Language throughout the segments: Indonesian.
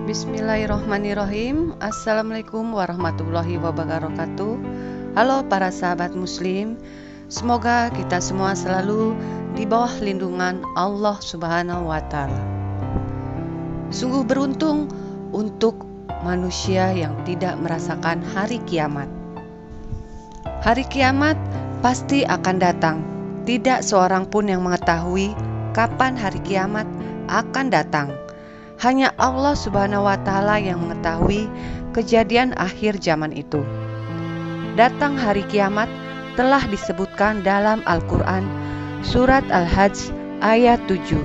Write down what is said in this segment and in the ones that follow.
Bismillahirrahmanirrahim. Assalamualaikum warahmatullahi wabarakatuh. Halo para sahabat muslim, semoga kita semua selalu di bawah lindungan Allah Subhanahu wa Ta'ala. Sungguh beruntung untuk manusia yang tidak merasakan hari kiamat. Hari kiamat pasti akan datang. Tidak seorang pun yang mengetahui kapan hari kiamat akan datang. Hanya Allah Subhanahu wa Ta'ala yang mengetahui kejadian akhir zaman itu. Datang hari kiamat telah disebutkan dalam Al-Quran surat Al-Hajj ayat 7.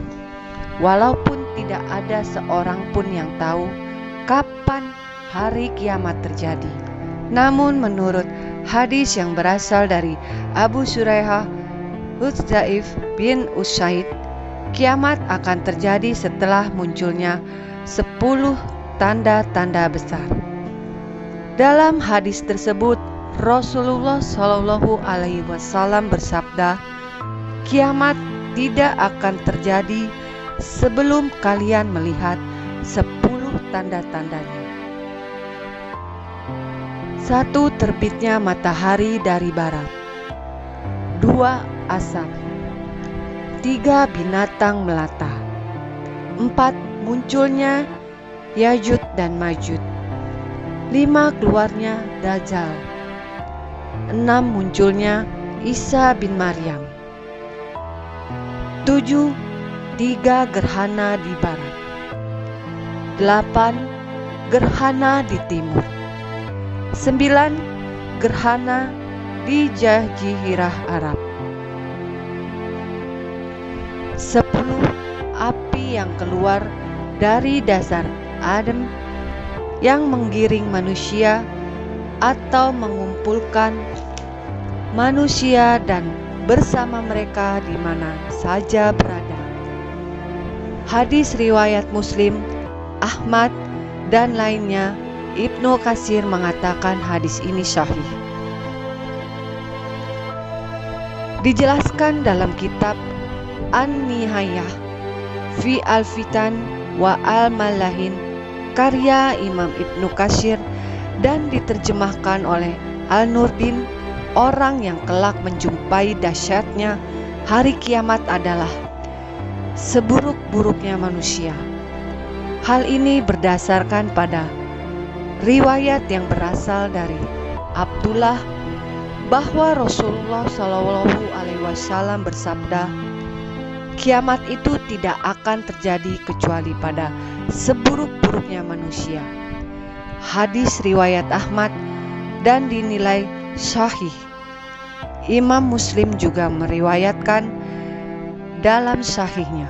Walaupun tidak ada seorang pun yang tahu kapan hari kiamat terjadi. Namun menurut hadis yang berasal dari Abu Suraihah Hudzaif bin Usaid, kiamat akan terjadi setelah munculnya 10 tanda-tanda besar. Dalam hadis tersebut, Rasulullah Shallallahu Alaihi Wasallam bersabda, kiamat tidak akan terjadi sebelum kalian melihat 10 tanda-tandanya. 1. Terbitnya matahari dari barat. 2. Asap. 3. Binatang melata. 4. Munculnya Yajud dan Majud. 5. Keluarnya Dajjal. 6. Munculnya Isa bin Maryam. 7. 3 gerhana di barat. 8. Gerhana di timur. 9. Gerhana di Jazirah Arab. 10. Api yang keluar dari dasar Adam yang menggiring manusia atau mengumpulkan manusia dan bersama mereka di mana saja berada. Hadis riwayat Muslim, Ahmad dan lainnya. Ibnu Katsir mengatakan hadis ini sahih. Dijelaskan dalam kitab An-Nihayah fi Al-Fitan wa Al-Malahin karya Imam Ibnu Katsir dan diterjemahkan oleh Al-Nurdin, orang yang kelak menjumpai dahsyatnya hari kiamat adalah seburuk-buruknya manusia. Hal ini berdasarkan pada riwayat yang berasal dari Abdullah bahwa Rasulullah Shallallahu Alaihi Wasallam bersabda, kiamat itu tidak akan terjadi kecuali pada seburuk-buruknya manusia. Hadis riwayat Ahmad dan dinilai sahih. Imam Muslim juga meriwayatkan dalam sahihnya.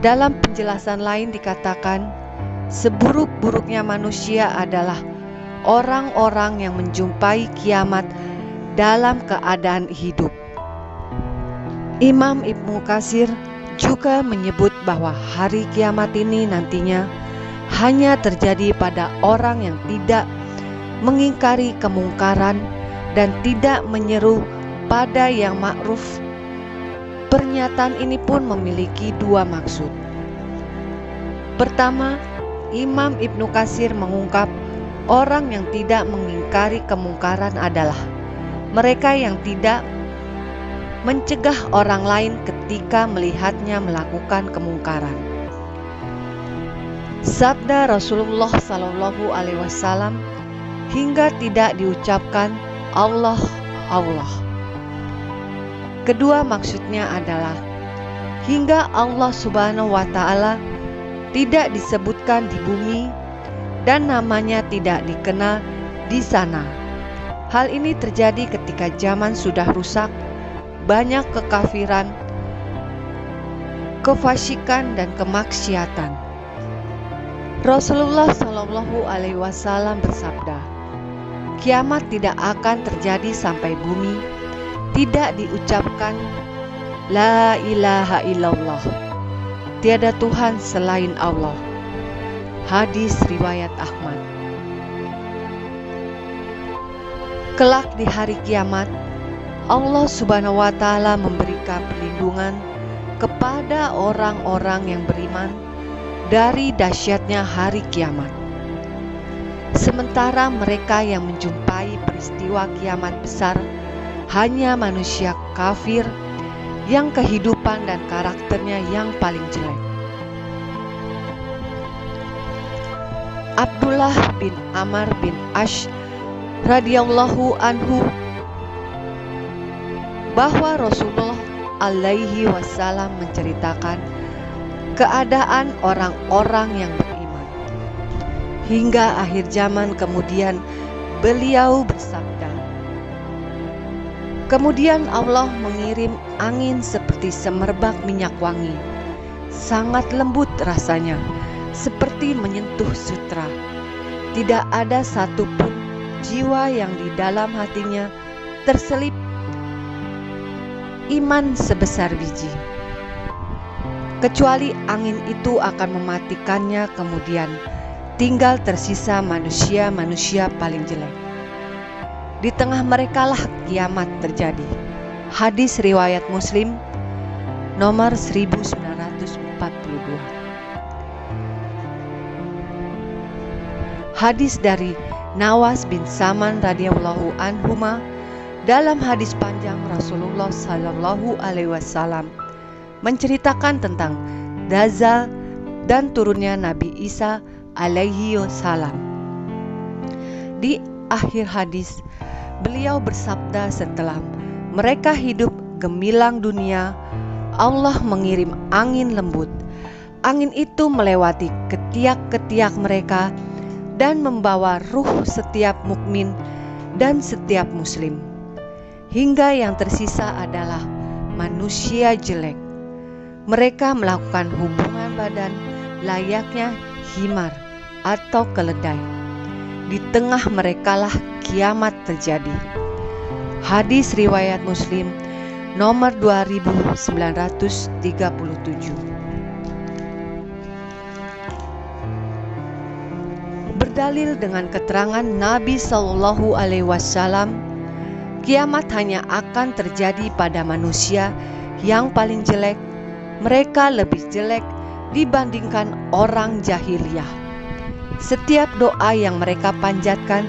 Dalam penjelasan lain dikatakan, seburuk-buruknya manusia adalah orang-orang yang menjumpai kiamat dalam keadaan hidup. Imam Ibnu Katsir juga menyebut bahwa hari kiamat ini nantinya hanya terjadi pada orang yang tidak mengingkari kemungkaran dan tidak menyeru pada yang ma'ruf. Pernyataan ini pun memiliki dua maksud. Pertama, Imam Ibnu Katsir mengungkap orang yang tidak mengingkari kemungkaran adalah mereka yang tidak mencegah orang lain ketika melihatnya melakukan kemungkaran. Sabda Rasulullah Shallallahu Alaihi Wasallam hingga tidak diucapkan Allah Allah. Kedua maksudnya adalah hingga Allah Subhanahu wa Ta'ala tidak disebutkan di bumi dan namanya tidak dikenal di sana. Hal ini terjadi ketika zaman sudah rusak, banyak kekafiran, kefasikan dan kemaksiatan. Rasulullah Shallallahu Alaihi Wasallam bersabda, kiamat tidak akan terjadi sampai bumi tidak diucapkan La ilaha illallah, tiada Tuhan selain Allah. Hadis riwayat Ahmad. Kelak di hari kiamat, Allah Subhanahu wa Ta'ala memberikan perlindungan kepada orang-orang yang beriman dari dahsyatnya hari kiamat. Sementara mereka yang menjumpai peristiwa kiamat besar hanya manusia kafir yang kehidupan dan karakternya yang paling jelek. Abdullah bin Amr bin Ash radhiyallahu anhu bahwa Rasulullah alaihi wasallam menceritakan keadaan orang-orang yang beriman hingga akhir zaman. Kemudian beliau bersabda, kemudian Allah mengirim angin seperti semerbak minyak wangi, sangat lembut rasanya, seperti menyentuh sutra. Tidak ada satupun jiwa yang di dalam hatinya terselip iman sebesar biji, kecuali angin itu akan mematikannya. Kemudian tinggal tersisa manusia-manusia paling jelek. Di tengah merekalah kiamat terjadi. Hadis riwayat Muslim nomor 1942. Hadis dari Nawas bin Saman radhiyallahu anhuma, dalam hadis panjang Rasulullah sallallahu alaihi wasallam menceritakan tentang Dajjal dan turunnya Nabi Isa alaihi wasallam. Di akhir hadis beliau bersabda, setelah mereka hidup gemilang dunia, Allah mengirim angin lembut. Angin itu melewati ketiak-ketiak mereka dan membawa ruh setiap mukmin dan setiap muslim, hingga yang tersisa adalah manusia jelek. Mereka melakukan hubungan badan layaknya himar atau keledai. Di tengah merekalah kiamat terjadi. Hadis riwayat Muslim nomor 2937. Berdalil dengan keterangan Nabi Shallallahu Alaihi Wasallam, kiamat hanya akan terjadi pada manusia yang paling jelek. Mereka lebih jelek dibandingkan orang jahiliyah. Setiap doa yang mereka panjatkan,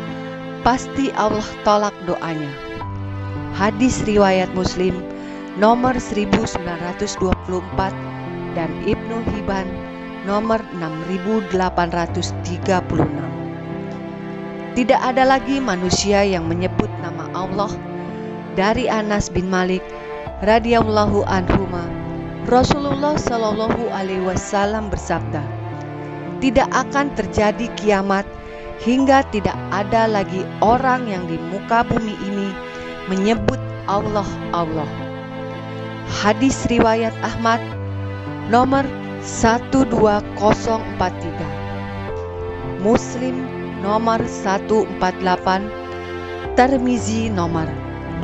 pasti Allah tolak doanya. Hadis riwayat Muslim nomor 1924 dan Ibnu Hibban nomor 6836. Tidak ada lagi manusia yang menyebut nama Allah. Dari Anas bin Malik radhiyallahu anhuma, Rasulullah Shallallahu alaihi wasallam bersabda, tidak akan terjadi kiamat hingga tidak ada lagi orang yang di muka bumi ini menyebut Allah Allah. Hadis riwayat Ahmad nomor 12043, Muslim nomor 148, Tirmizi nomor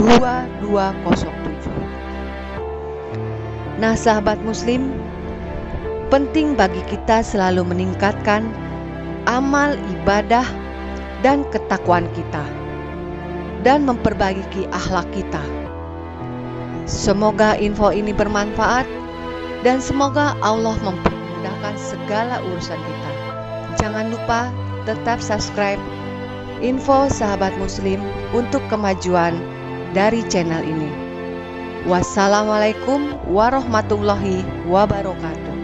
2207. Nah, sahabat muslim, penting bagi kita selalu meningkatkan amal ibadah dan ketakwaan kita dan memperbaiki akhlak kita. Semoga info ini bermanfaat dan semoga Allah mempermudahkan segala urusan kita. Jangan lupa tetap subscribe info sahabat muslim untuk kemajuan dari channel ini. Wassalamualaikum warahmatullahi wabarakatuh.